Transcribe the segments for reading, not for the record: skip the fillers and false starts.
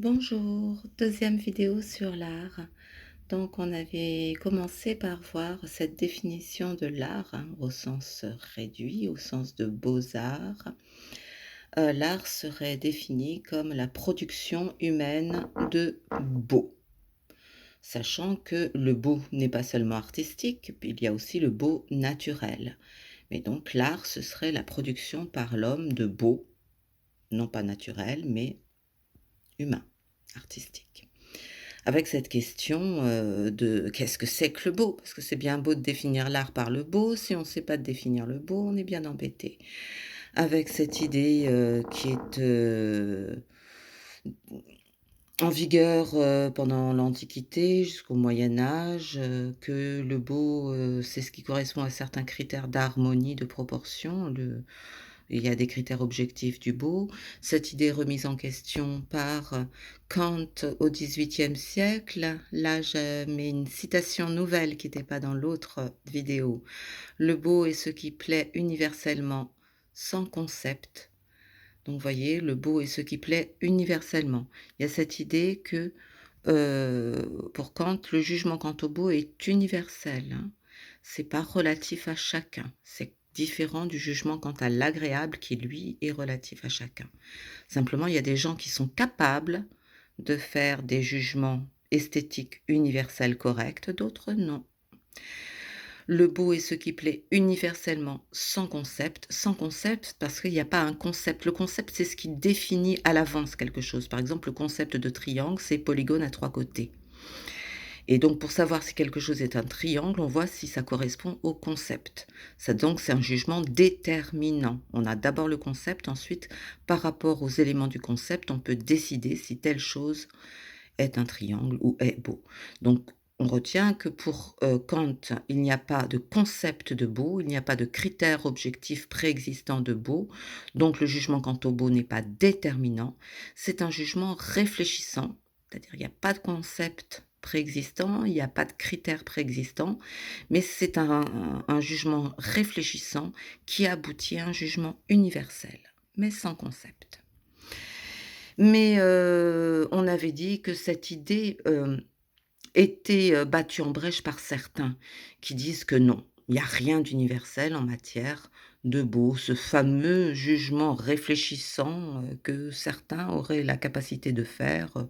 Bonjour, deuxième vidéo sur l'art. Donc on avait commencé par voir cette définition de l'art au sens réduit, au sens de beaux-arts. L'art serait défini comme la production humaine de beau, sachant que le beau n'est pas seulement artistique, il y a aussi le beau naturel. Mais donc l'art, ce serait la production par l'homme de beau, non pas naturel, mais humain, artistique. Avec cette question, de qu'est-ce que c'est que le beau? Parce que c'est bien beau de définir l'art par le beau, si on ne sait pas définir le beau, on est bien embêté. Avec cette idée, qui est, en vigueur, pendant l'Antiquité jusqu'au Moyen Âge, que le beau, c'est ce qui correspond à certains critères d'harmonie, de proportion. Il y a des critères objectifs du beau. Cette idée remise en question par Kant au XVIIIe siècle. Là, je mets une citation nouvelle qui n'était pas dans l'autre vidéo. Le beau est ce qui plaît universellement, sans concept. Donc, vous voyez, le beau est ce qui plaît universellement. Il y a cette idée que, pour Kant, le jugement quant au beau est universel, hein. C'est pas relatif à chacun. C'est différent du jugement quant à l'agréable qui, lui, est relatif à chacun. Simplement, il y a des gens qui sont capables de faire des jugements esthétiques universels corrects, d'autres non. Le beau est ce qui plaît universellement, sans concept parce qu'il n'y a pas un concept. Le concept, c'est ce qui définit à l'avance quelque chose. Par exemple, le concept de triangle, c'est polygone à 3 côtés. Et donc, pour savoir si quelque chose est un triangle, on voit si ça correspond au concept. Ça, donc, c'est un jugement déterminant. On a d'abord le concept, ensuite, par rapport aux éléments du concept, on peut décider si telle chose est un triangle ou est beau. Donc, on retient que pour Kant, il n'y a pas de concept de beau, il n'y a pas de critère objectif préexistant de beau, donc le jugement quant au beau n'est pas déterminant, c'est un jugement réfléchissant, c'est-à-dire il n'y a pas de concept préexistant, il n'y a pas de critère préexistant, mais c'est un jugement réfléchissant qui aboutit à un jugement universel, mais sans concept. Mais on avait dit que cette idée, était, battue en brèche par certains qui disent que non, il n'y a rien d'universel en matière de beau. Ce fameux jugement réfléchissant, que certains auraient la capacité de faire,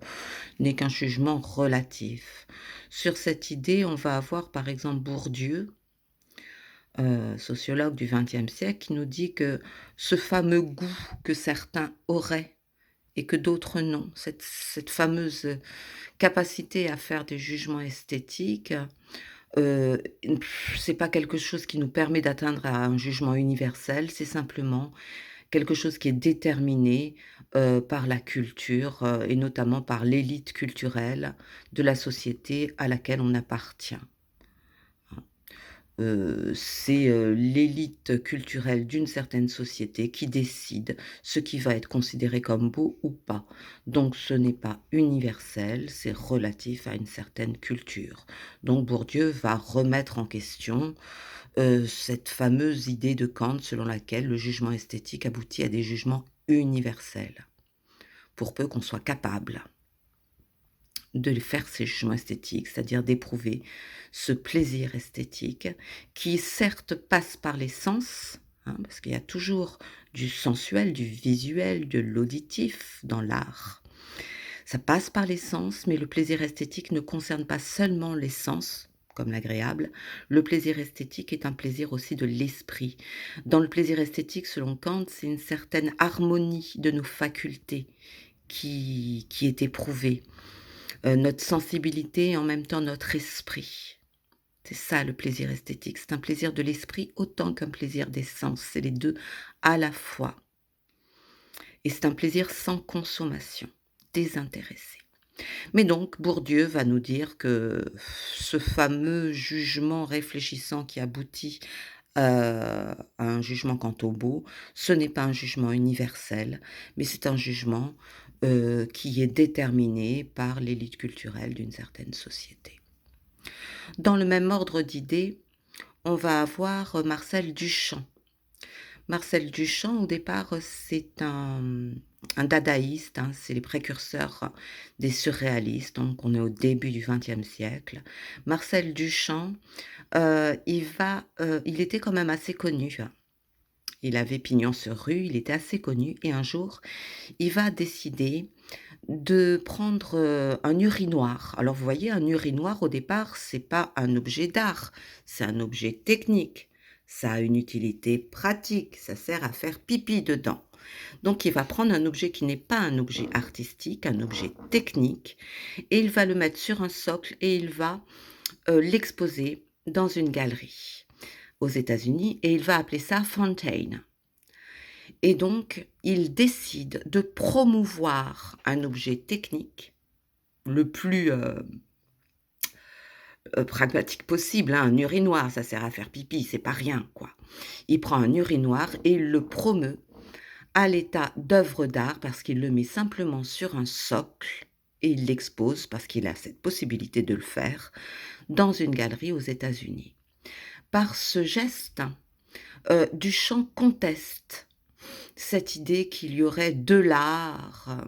n'est qu'un jugement relatif. Sur cette idée, on va avoir par exemple Bourdieu, sociologue du XXe siècle, qui nous dit que ce fameux goût que certains auraient et que d'autres non, cette fameuse, capacité à faire des jugements esthétiques, heu, c'est pas quelque chose qui nous permet d'atteindre à un jugement universel, c'est simplement quelque chose qui est déterminé, par la culture, et notamment par l'élite culturelle de la société à laquelle on appartient. C'est, l'élite culturelle d'une certaine société qui décide ce qui va être considéré comme beau ou pas. Donc ce n'est pas universel, c'est relatif à une certaine culture. Donc Bourdieu va remettre en question, cette fameuse idée de Kant selon laquelle le jugement esthétique aboutit à des jugements universels, pour peu qu'on soit capable de faire ces jugements esthétiques, c'est-à-dire d'éprouver ce plaisir esthétique qui certes passe par les sens, hein, parce qu'il y a toujours du sensuel, du visuel, de l'auditif dans l'art. Ça passe par les sens, mais le plaisir esthétique ne concerne pas seulement les sens, comme l'agréable. Le plaisir esthétique est un plaisir aussi de l'esprit. Dans le plaisir esthétique, selon Kant, c'est une certaine harmonie de nos facultés qui est éprouvée. Notre sensibilité et en même temps notre esprit. C'est ça le plaisir esthétique, c'est un plaisir de l'esprit autant qu'un plaisir des sens, c'est les 2 à la fois et c'est un plaisir sans consommation, désintéressé. Mais donc Bourdieu va nous dire que ce fameux jugement réfléchissant qui aboutit, à un jugement quant au beau, ce n'est pas un jugement universel, mais c'est un jugement, qui est déterminé par l'élite culturelle d'une certaine société. Dans le même ordre d'idées, on va avoir, Marcel Duchamp. Marcel Duchamp, au départ, c'est un un dadaïste, hein, c'est les précurseurs des surréalistes, donc on est au début du XXe siècle. Marcel Duchamp, il était quand même assez connu. Il avait pignon sur rue, il était assez connu et un jour, il va décider de prendre, un urinoir. Alors vous voyez, un urinoir au départ, c'est pas un objet d'art, c'est un objet technique. Ça a une utilité pratique, ça sert à faire pipi dedans. Donc il va prendre un objet qui n'est pas un objet artistique, un objet technique et il va le mettre sur un socle et il va, l'exposer dans une galerie aux États-Unis et il va appeler ça Fontaine. Et donc, il décide de promouvoir un objet technique le plus, pragmatique possible, hein, un urinoir, ça sert à faire pipi, c'est pas rien, quoi. Il prend un urinoir et il le promeut à l'état d'œuvre d'art parce qu'il le met simplement sur un socle et il l'expose, parce qu'il a cette possibilité de le faire, dans une galerie aux États-Unis. Par ce geste, Duchamp conteste cette idée qu'il y aurait de l'art,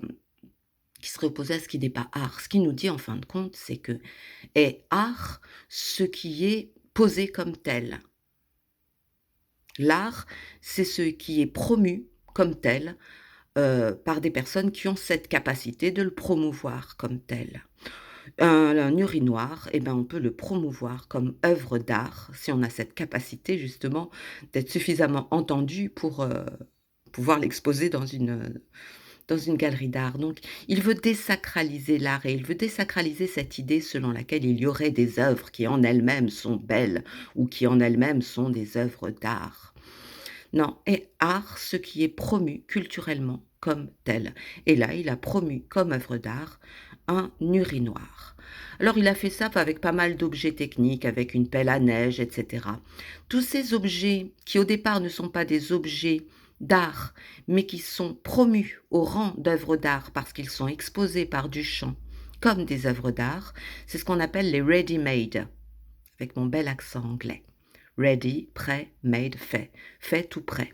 qui serait opposé à ce qui n'est pas art. Ce qu'il nous dit en fin de compte, c'est que est art ce qui est posé comme tel. L'art, c'est ce qui est promu comme tel, par des personnes qui ont cette capacité de le promouvoir comme tel. Un urinoir, eh ben, on peut le promouvoir comme œuvre d'art si on a cette capacité justement d'être suffisamment entendu pour, pouvoir l'exposer dans une galerie d'art. Donc il veut désacraliser l'art et il veut désacraliser cette idée selon laquelle il y aurait des œuvres qui en elles-mêmes sont belles ou qui en elles-mêmes sont des œuvres d'art. Non, est art ce qui est promu culturellement comme tel. Et là, il a promu comme œuvre d'art un urinoir. Alors il a fait ça avec pas mal d'objets techniques, avec une pelle à neige, etc. Tous ces objets qui au départ ne sont pas des objets d'art, mais qui sont promus au rang d'œuvres d'art parce qu'ils sont exposés par Duchamp comme des œuvres d'art, c'est ce qu'on appelle les ready-made, avec mon bel accent anglais. Ready, prêt, made, fait. Fait tout prêt.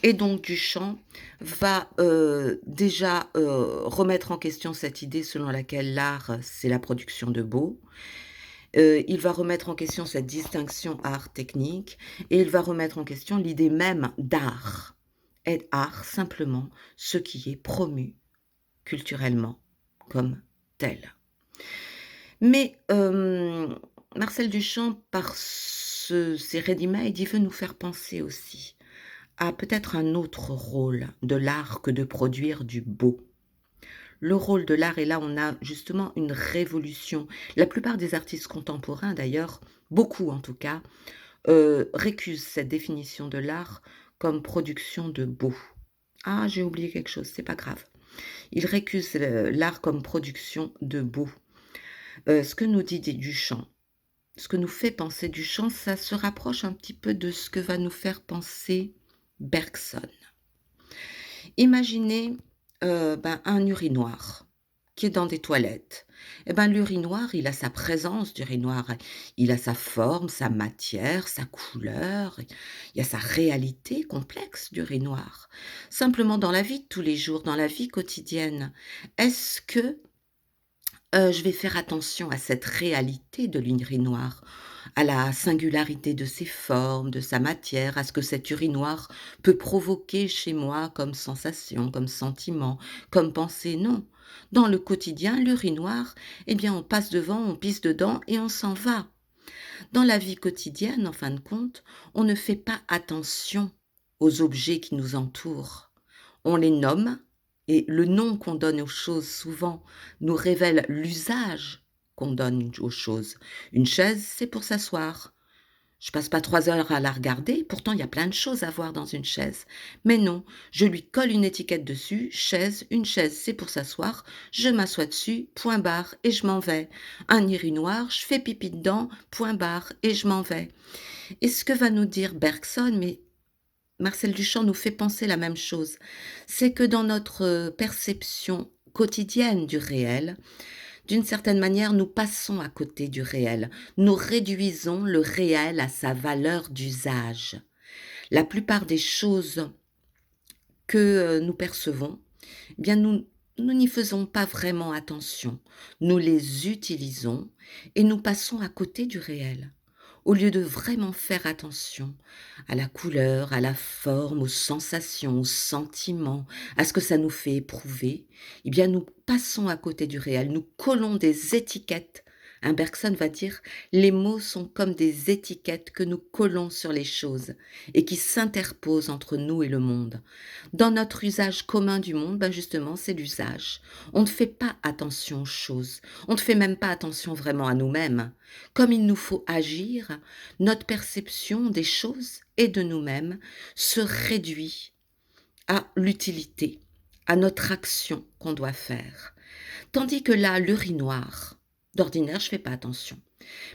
Et donc Duchamp va déjà remettre en question cette idée selon laquelle l'art, c'est la production de beau. Il va remettre en question cette distinction art-technique et il va remettre en question l'idée même d'art. Et art, simplement, ce qui est promu culturellement comme tel. Mais Marcel Duchamp, par ces ready-made, il veut nous faire penser aussi à peut-être un autre rôle de l'art que de produire du beau. Le rôle de l'art, et là on a justement une révolution. La plupart des artistes contemporains d'ailleurs, beaucoup en tout cas, récusent cette définition de l'art comme production de beau. Ah, j'ai oublié quelque chose, c'est pas grave. Ils récusent l'art comme production de beau. Ce que nous dit Duchamp, ce que nous fait penser Duchamp, ça se rapproche un petit peu de ce que va nous faire penser Bergson. Imaginez, un urinoir qui est dans des toilettes. Et ben, l'urinoir, il a sa présence d'urinoir, il a sa forme, sa matière, sa couleur, il y a sa réalité complexe d'urinoir. Simplement dans la vie de tous les jours, dans la vie quotidienne, est-ce que je vais faire attention à cette réalité de l'urinoir, à la singularité de ses formes, de sa matière, à ce que cet urinoir peut provoquer chez moi comme sensation, comme sentiment, comme pensée? Non. Dans le quotidien, l'urinoir, eh bien, on passe devant, on pisse dedans et on s'en va. Dans la vie quotidienne, en fin de compte, on ne fait pas attention aux objets qui nous entourent. On les nomme et le nom qu'on donne aux choses souvent nous révèle l'usage qu'on donne aux choses. Une chaise, c'est pour s'asseoir. Je passe pas 3 heures à la regarder, pourtant il y a plein de choses à voir dans une chaise. Mais non, je lui colle une étiquette dessus, chaise, une chaise c'est pour s'asseoir, je m'assois dessus, point barre, et je m'en vais. Un urinoir, je fais pipi dedans, point barre, et je m'en vais. Et ce que va nous dire Bergson, mais Marcel Duchamp nous fait penser la même chose, c'est que dans notre perception quotidienne du réel, d'une certaine manière, nous passons à côté du réel. Nous réduisons le réel à sa valeur d'usage. La plupart des choses que nous percevons Eh bien nous n'y faisons pas vraiment attention. Nous les utilisons et nous passons à côté du réel. Au lieu de vraiment faire attention à la couleur, à la forme, aux sensations, aux sentiments, à ce que ça nous fait éprouver, eh bien nous passons à côté du réel, nous collons des étiquettes. Un Bergson va dire: «Les mots sont comme des étiquettes que nous collons sur les choses et qui s'interposent entre nous et le monde». Dans notre usage commun du monde, ben justement, c'est l'usage. On ne fait pas attention aux choses, on ne fait même pas attention vraiment à nous-mêmes. Comme il nous faut agir, notre perception des choses et de nous-mêmes se réduit à l'utilité, à notre action qu'on doit faire. Tandis que là, l'urinoir, d'ordinaire, je fais pas attention.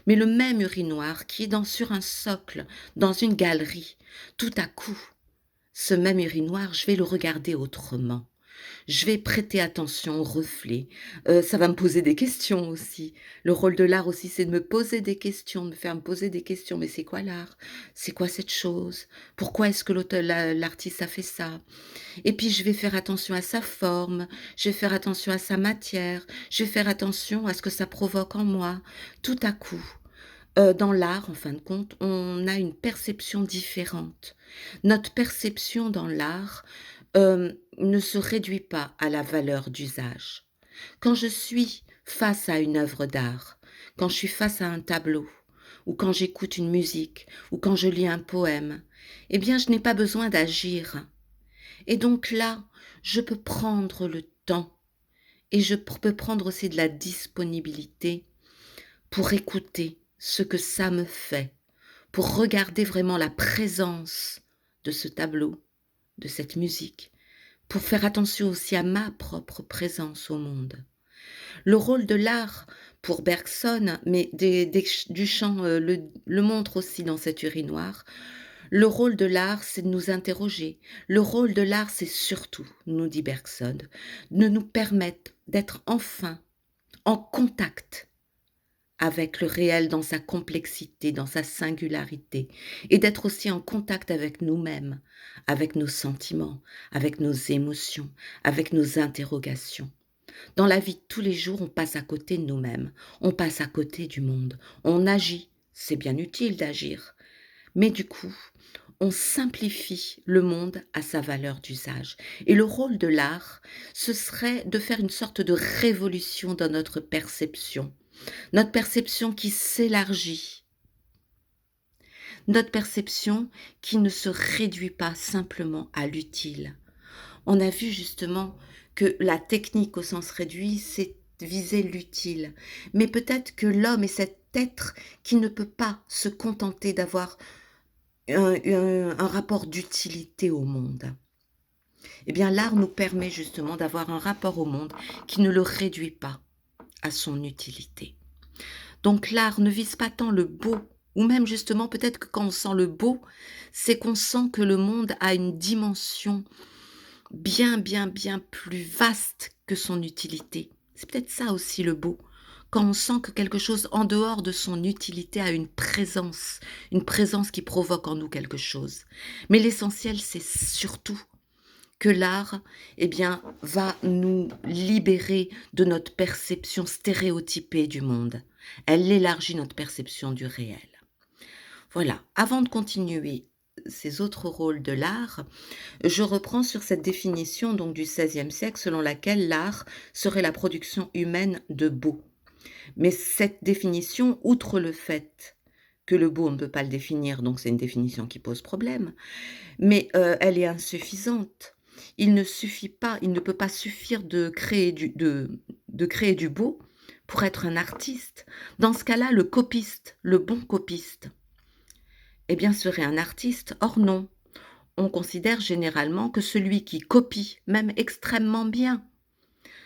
Mais le même urinoir qui est sur un socle, dans une galerie, tout à coup, ce même urinoir, je vais le regarder autrement. Je vais prêter attention aux reflets. Ça va me poser des questions aussi. Le rôle de l'art aussi, c'est de me poser des questions, de me faire me poser des questions. Mais c'est quoi l'art? C'est quoi cette chose? Pourquoi est-ce que l'artiste a fait ça? Et puis je vais faire attention à sa forme, je vais faire attention à sa matière, je vais faire attention à ce que ça provoque en moi. Tout à coup, dans l'art, en fin de compte, on a une perception différente. Notre perception dans l'art, ne se réduit pas à la valeur d'usage. Quand je suis face à une œuvre d'art, quand je suis face à un tableau, ou quand j'écoute une musique, ou quand je lis un poème, eh bien je n'ai pas besoin d'agir. Et donc là, je peux prendre le temps et je peux prendre aussi de la disponibilité pour écouter ce que ça me fait, pour regarder vraiment la présence de ce tableau, de cette musique, pour faire attention aussi à ma propre présence au monde. Le rôle de l'art pour Bergson, mais Duchamp le montre aussi dans cet urinoir, le rôle de l'art, c'est de nous interroger. Le rôle de l'art, c'est surtout, nous dit Bergson, de nous permettre d'être enfin en contact avec le réel dans sa complexité, dans sa singularité, et d'être aussi en contact avec nous-mêmes, avec nos sentiments, avec nos émotions, avec nos interrogations. Dans la vie de tous les jours, on passe à côté de nous-mêmes, on passe à côté du monde, on agit, c'est bien utile d'agir, mais du coup, on simplifie le monde à sa valeur d'usage. Et le rôle de l'art, ce serait de faire une sorte de révolution dans notre perception qui s'élargit, notre perception qui ne se réduit pas simplement à l'utile. On a vu justement que la technique au sens réduit, c'est viser l'utile. Mais peut-être que l'homme est cet être qui ne peut pas se contenter d'avoir un rapport d'utilité au monde. Eh bien, l'art nous permet justement d'avoir un rapport au monde qui ne le réduit pas à son utilité. Donc l'art ne vise pas tant le beau, ou même justement peut-être que quand on sent le beau, c'est qu'on sent que le monde a une dimension bien plus vaste que son utilité. C'est peut-être ça aussi le beau. Quand on sent que quelque chose en dehors de son utilité a une présence qui provoque en nous quelque chose. Mais l'essentiel, c'est surtout que l'art, eh bien, va nous libérer de notre perception stéréotypée du monde. Elle élargit notre perception du réel. Voilà, avant de continuer ces autres rôles de l'art, je reprends sur cette définition donc du XVIe siècle selon laquelle l'art serait la production humaine de beau. Mais cette définition, outre le fait que le beau, on ne peut pas le définir, donc c'est une définition qui pose problème, mais elle est insuffisante. Il ne peut pas suffire de créer du beau pour être un artiste. Dans ce cas-là, le copiste, le bon copiste, eh bien, serait un artiste. Or non, on considère généralement que celui qui copie, même extrêmement bien,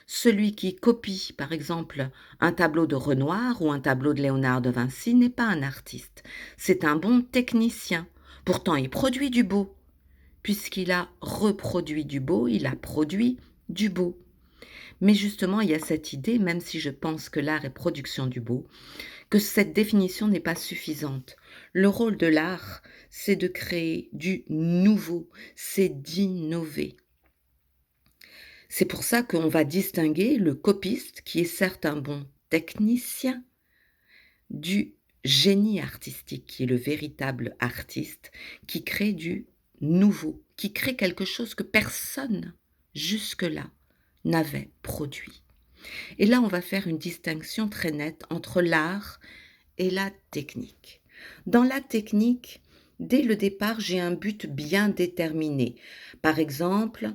celui qui copie, par exemple, un tableau de Renoir ou un tableau de Léonard de Vinci n'est pas un artiste. C'est un bon technicien. Pourtant, il produit du beau. Puisqu'il a reproduit du beau, il a produit du beau. Mais justement, il y a cette idée, même si je pense que l'art est production du beau, que cette définition n'est pas suffisante. Le rôle de l'art, c'est de créer du nouveau, c'est d'innover. C'est pour ça qu'on va distinguer le copiste, qui est certes un bon technicien, du génie artistique, qui est le véritable artiste, qui crée du nouveau, qui crée quelque chose que personne jusque-là n'avait produit. Et là, on va faire une distinction très nette entre l'art et la technique. Dans la technique, dès le départ, j'ai un but bien déterminé. Par exemple,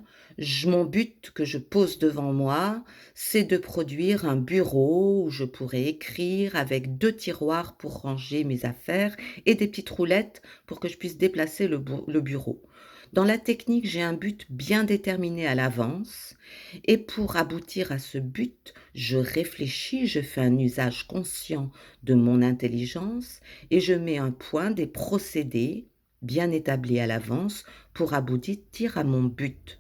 mon but que je pose devant moi, c'est de produire un bureau où je pourrais écrire avec 2 tiroirs pour ranger mes affaires et des petites roulettes pour que je puisse déplacer le bureau. Dans la technique, j'ai un but bien déterminé à l'avance et pour aboutir à ce but, je réfléchis, je fais un usage conscient de mon intelligence et je mets un point des procédés bien établis à l'avance pour aboutir à mon but.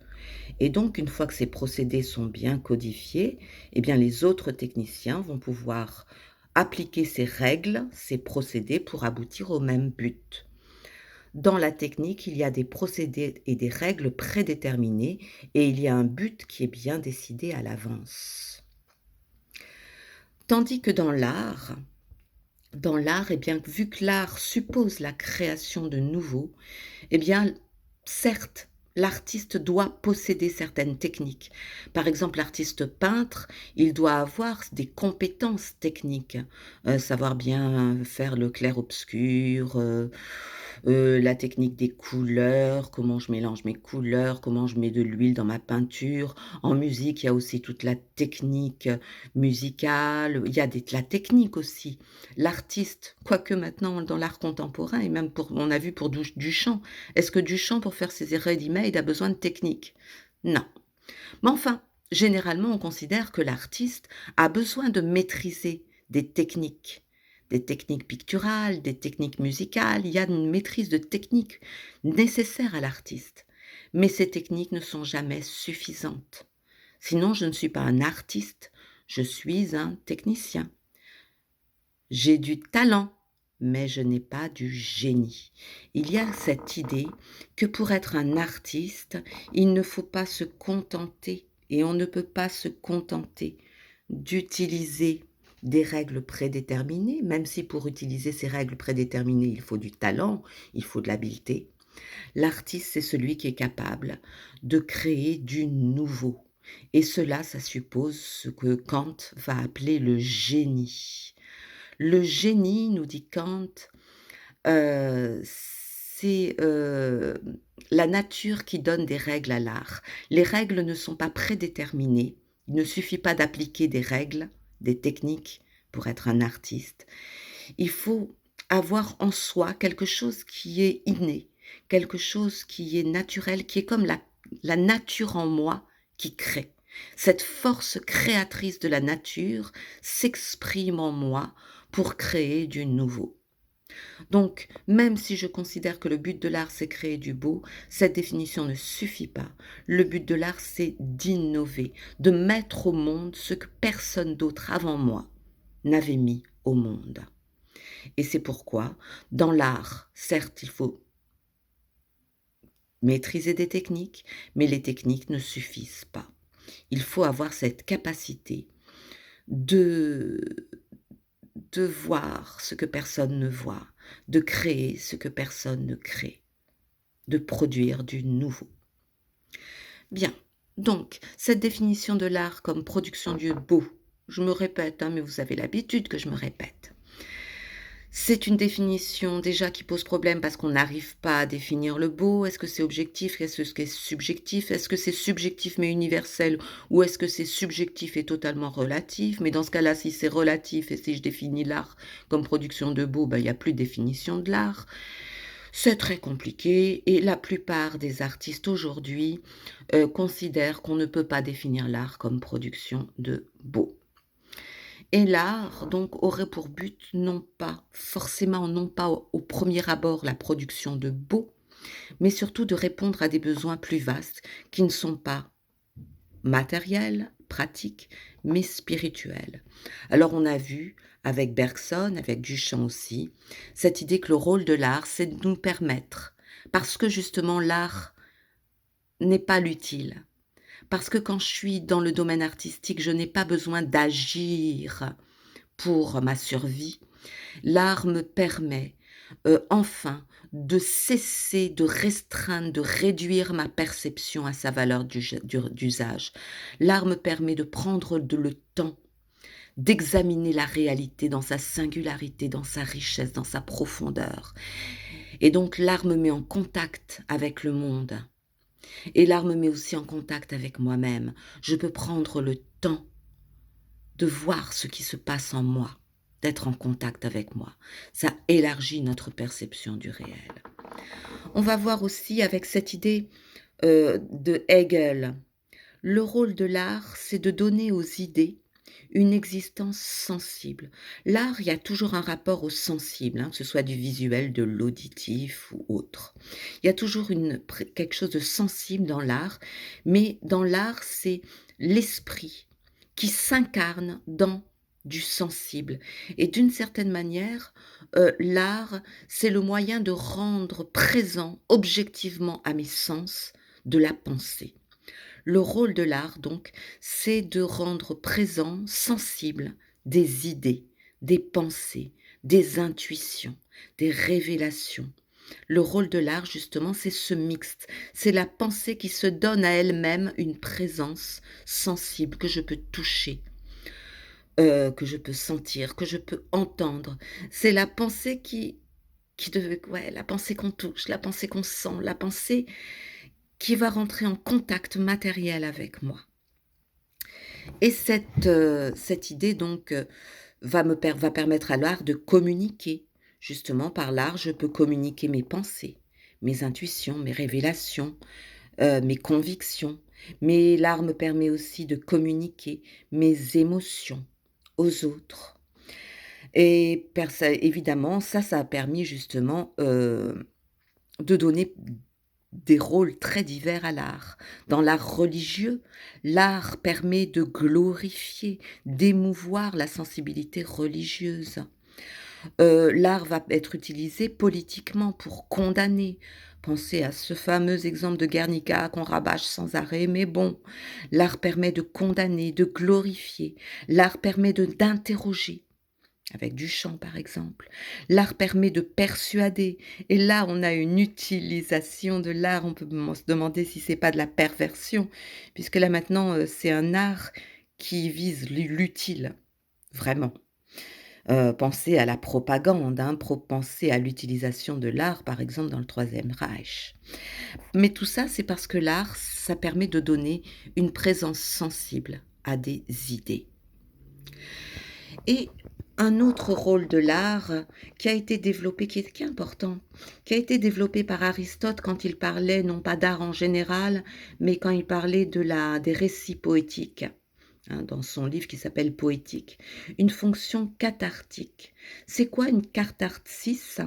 Et donc, une fois que ces procédés sont bien codifiés, eh bien, les autres techniciens vont pouvoir appliquer ces règles, ces procédés pour aboutir au même but. Dans la technique, il y a des procédés et des règles prédéterminées et il y a un but qui est bien décidé à l'avance. Tandis que dans l'art, eh bien, vu que l'art suppose la création de nouveau, eh bien, certes, l'artiste doit posséder certaines techniques. Par exemple, l'artiste peintre, il doit avoir des compétences techniques, savoir bien faire le clair-obscur, la technique des couleurs, comment je mélange mes couleurs, comment je mets de l'huile dans ma peinture. En musique, il y a aussi toute la technique musicale, il y a la technique aussi. L'artiste, quoique maintenant dans l'art contemporain et même on a vu pour Duchamp, est-ce que Duchamp pour faire ses ready-made a besoin de technique? Non. Mais enfin, généralement on considère que l'artiste a besoin de maîtriser des techniques picturales, des techniques musicales, il y a une maîtrise de techniques nécessaire à l'artiste. Mais ces techniques ne sont jamais suffisantes. Sinon, je ne suis pas un artiste, je suis un technicien. J'ai du talent, mais je n'ai pas du génie. Il y a cette idée que pour être un artiste, il ne faut pas se contenter, et on ne peut pas se contenter d'utiliser des règles prédéterminées, même si pour utiliser ces règles prédéterminées, il faut du talent, il faut de l'habileté. L'artiste, c'est celui qui est capable de créer du nouveau. Et cela, ça suppose ce que Kant va appeler le génie. Le génie, nous dit Kant, c'est, la nature qui donne des règles à l'art. Les règles ne sont pas prédéterminées. Il ne suffit pas d'appliquer des règles, des techniques pour être un artiste. Il faut avoir en soi quelque chose qui est inné, quelque chose qui est naturel, qui est comme la nature en moi qui crée. Cette force créatrice de la nature s'exprime en moi pour créer du nouveau. Donc, même si je considère que le but de l'art, c'est créer du beau, cette définition ne suffit pas. Le but de l'art, c'est d'innover, de mettre au monde ce que personne d'autre avant moi n'avait mis au monde. Et c'est pourquoi, dans l'art, certes, il faut maîtriser des techniques, mais les techniques ne suffisent pas. Il faut avoir cette capacité de voir ce que personne ne voit, de créer ce que personne ne crée, de produire du nouveau. Bien, donc, cette définition de l'art comme production du beau, je me répète, mais vous avez l'habitude que je me répète. C'est une définition déjà qui pose problème parce qu'on n'arrive pas à définir le beau. Est-ce que c'est objectif? Est-ce que c'est subjectif? Est-ce que c'est subjectif mais universel? Ou est-ce que c'est subjectif et totalement relatif? Mais dans ce cas-là, si c'est relatif et si je définis l'art comme production de beau, il n'y a plus de définition de l'art. C'est très compliqué et la plupart des artistes aujourd'hui considèrent qu'on ne peut pas définir l'art comme production de beau. Et l'art, donc, aurait pour but non pas au premier abord la production de beau, mais surtout de répondre à des besoins plus vastes qui ne sont pas matériels, pratiques, mais spirituels. Alors on a vu avec Bergson, avec Duchamp aussi, cette idée que le rôle de l'art, c'est de nous permettre, parce que justement l'art n'est pas l'utile, Parce que quand je suis dans le domaine artistique, je n'ai pas besoin d'agir pour ma survie. L'art me permet, enfin, de cesser de restreindre, de réduire ma perception à sa valeur d'usage. L'art me permet de prendre le temps d'examiner la réalité dans sa singularité, dans sa richesse, dans sa profondeur. Et donc l'art me met en contact avec le monde et l'art me met aussi en contact avec moi-même. Je peux prendre le temps de voir ce qui se passe en moi, d'être en contact avec moi. Ça élargit notre perception du réel. On va voir aussi avec cette idée de Hegel, le rôle de l'art, c'est de donner aux idées une existence sensible. L'art, il y a toujours un rapport au sensible, que ce soit du visuel, de l'auditif ou autre. Il y a toujours quelque chose de sensible dans l'art, mais dans l'art, c'est l'esprit qui s'incarne dans du sensible. Et d'une certaine manière, l'art, c'est le moyen de rendre présent objectivement à mes sens de la pensée. Le rôle de l'art, donc, c'est de rendre présent, sensible, des idées, des pensées, des intuitions, des révélations. Le rôle de l'art, justement, c'est ce mixte. C'est la pensée qui se donne à elle-même une présence sensible que je peux toucher, que je peux sentir, que je peux entendre. C'est la pensée la pensée qu'on touche, la pensée qu'on sent, la pensée qui va rentrer en contact matériel avec moi. Et cette idée donc va permettre à l'art de communiquer. Justement, par l'art, je peux communiquer mes pensées, mes intuitions, mes révélations, mes convictions. Mais l'art me permet aussi de communiquer mes émotions aux autres. Et évidemment, ça a permis justement de donner des rôles très divers à l'art. Dans l'art religieux, l'art permet de glorifier, d'émouvoir la sensibilité religieuse. L'art va être utilisé politiquement pour condamner. Pensez à ce fameux exemple de Guernica qu'on rabâche sans arrêt, mais bon, l'art permet de condamner, de glorifier. L'art permet d'interroger, avec du chant par exemple. L'art permet de persuader, et là on a une utilisation de l'art, on peut se demander si c'est pas de la perversion, puisque là maintenant c'est un art qui vise l'utile, vraiment. Pensez à la propagande, pensez à l'utilisation de l'art par exemple dans le Troisième Reich. Mais tout ça c'est parce que l'art, ça permet de donner une présence sensible à des idées. Et un autre rôle de l'art qui a été développé, qui est important, qui a été développé par Aristote quand il parlait non pas d'art en général, mais quand il parlait des récits poétiques, dans son livre qui s'appelle Poétique, une fonction cathartique. C'est quoi une catharsis ?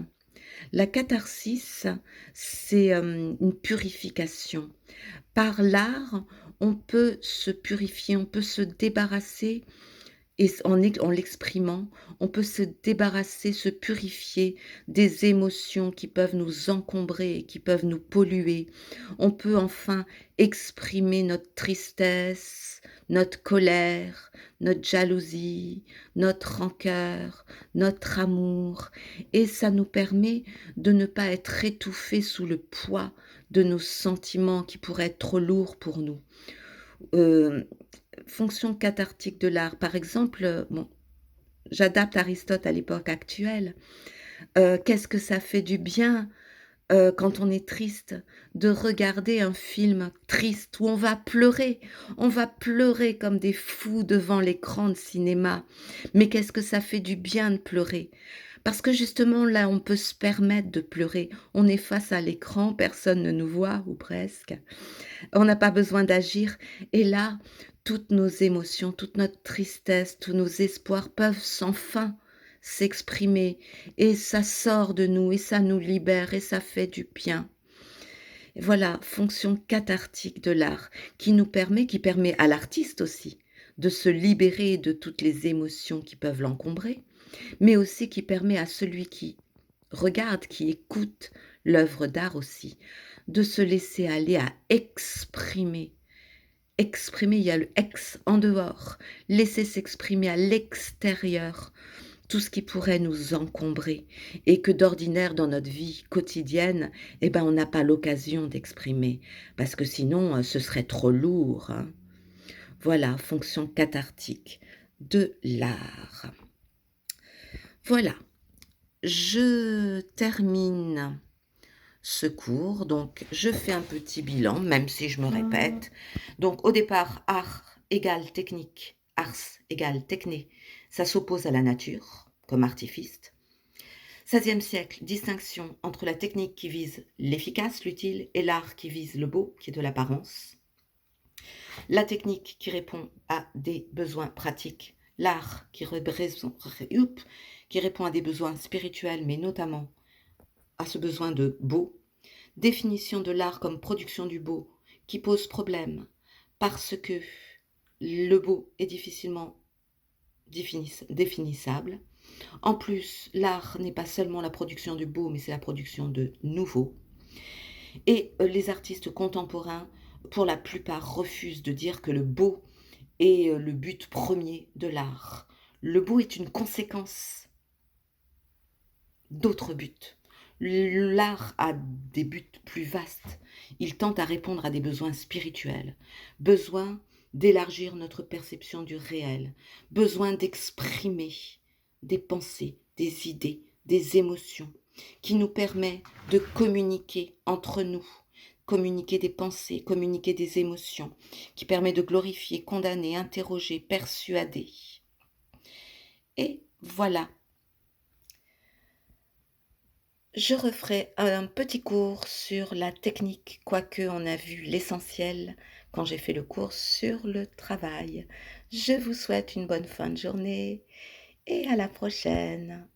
La catharsis, c'est une purification. Par l'art, on peut se purifier, on peut se débarrasser. Et en l'exprimant, on peut se débarrasser, se purifier des émotions qui peuvent nous encombrer, qui peuvent nous polluer. On peut enfin exprimer notre tristesse, notre colère, notre jalousie, notre rancœur, notre amour. Et ça nous permet de ne pas être étouffés sous le poids de nos sentiments qui pourraient être trop lourds pour nous. Fonction cathartique de l'art. Par exemple, j'adapte Aristote à l'époque actuelle. Qu'est-ce que ça fait du bien, quand on est triste, de regarder un film triste où on va pleurer. On va pleurer comme des fous devant l'écran de cinéma. Mais qu'est-ce que ça fait du bien de pleurer? Parce que justement, là, on peut se permettre de pleurer. On est face à l'écran, personne ne nous voit, ou presque. On n'a pas besoin d'agir. Et là, toutes nos émotions, toute notre tristesse, tous nos espoirs peuvent sans fin s'exprimer. Et ça sort de nous, et ça nous libère, et ça fait du bien. Et voilà, fonction cathartique de l'art, qui permet à l'artiste aussi de se libérer de toutes les émotions qui peuvent l'encombrer, mais aussi qui permet à celui qui regarde, qui écoute l'œuvre d'art aussi, de se laisser aller à exprimer exprimer, il y a le ex, en dehors, laisser s'exprimer à l'extérieur tout ce qui pourrait nous encombrer et que d'ordinaire dans notre vie quotidienne, eh ben, on n'a pas l'occasion d'exprimer parce que sinon, ce serait trop lourd, hein. Voilà, fonction cathartique de l'art. Voilà, je termine ce cours, donc je fais un petit bilan, même si je me répète. Donc au départ, art égale technique, ars égale techné, ça s'oppose à la nature comme artifice. XVIe siècle, distinction entre la technique qui vise l'efficace, l'utile, et l'art qui vise le beau, qui est de l'apparence. La technique qui répond à des besoins pratiques, l'art qui répond à des besoins spirituels, mais notamment à ce besoin de beau. Définition de l'art comme production du beau qui pose problème parce que le beau est difficilement définissable. En plus, l'art n'est pas seulement la production du beau, mais c'est la production de nouveau. Et les artistes contemporains, pour la plupart, refusent de dire que le beau est le but premier de l'art. Le beau est une conséquence d'autres buts. L'art a des buts plus vastes. Il tente à répondre à des besoins spirituels, besoin d'élargir notre perception du réel, besoin d'exprimer des pensées, des idées, des émotions, qui nous permet de communiquer entre nous, communiquer des pensées, communiquer des émotions, qui permet de glorifier, condamner, interroger, persuader. Et voilà. Je referai un petit cours sur la technique, quoique on a vu l'essentiel quand j'ai fait le cours sur le travail. Je vous souhaite une bonne fin de journée et à la prochaine.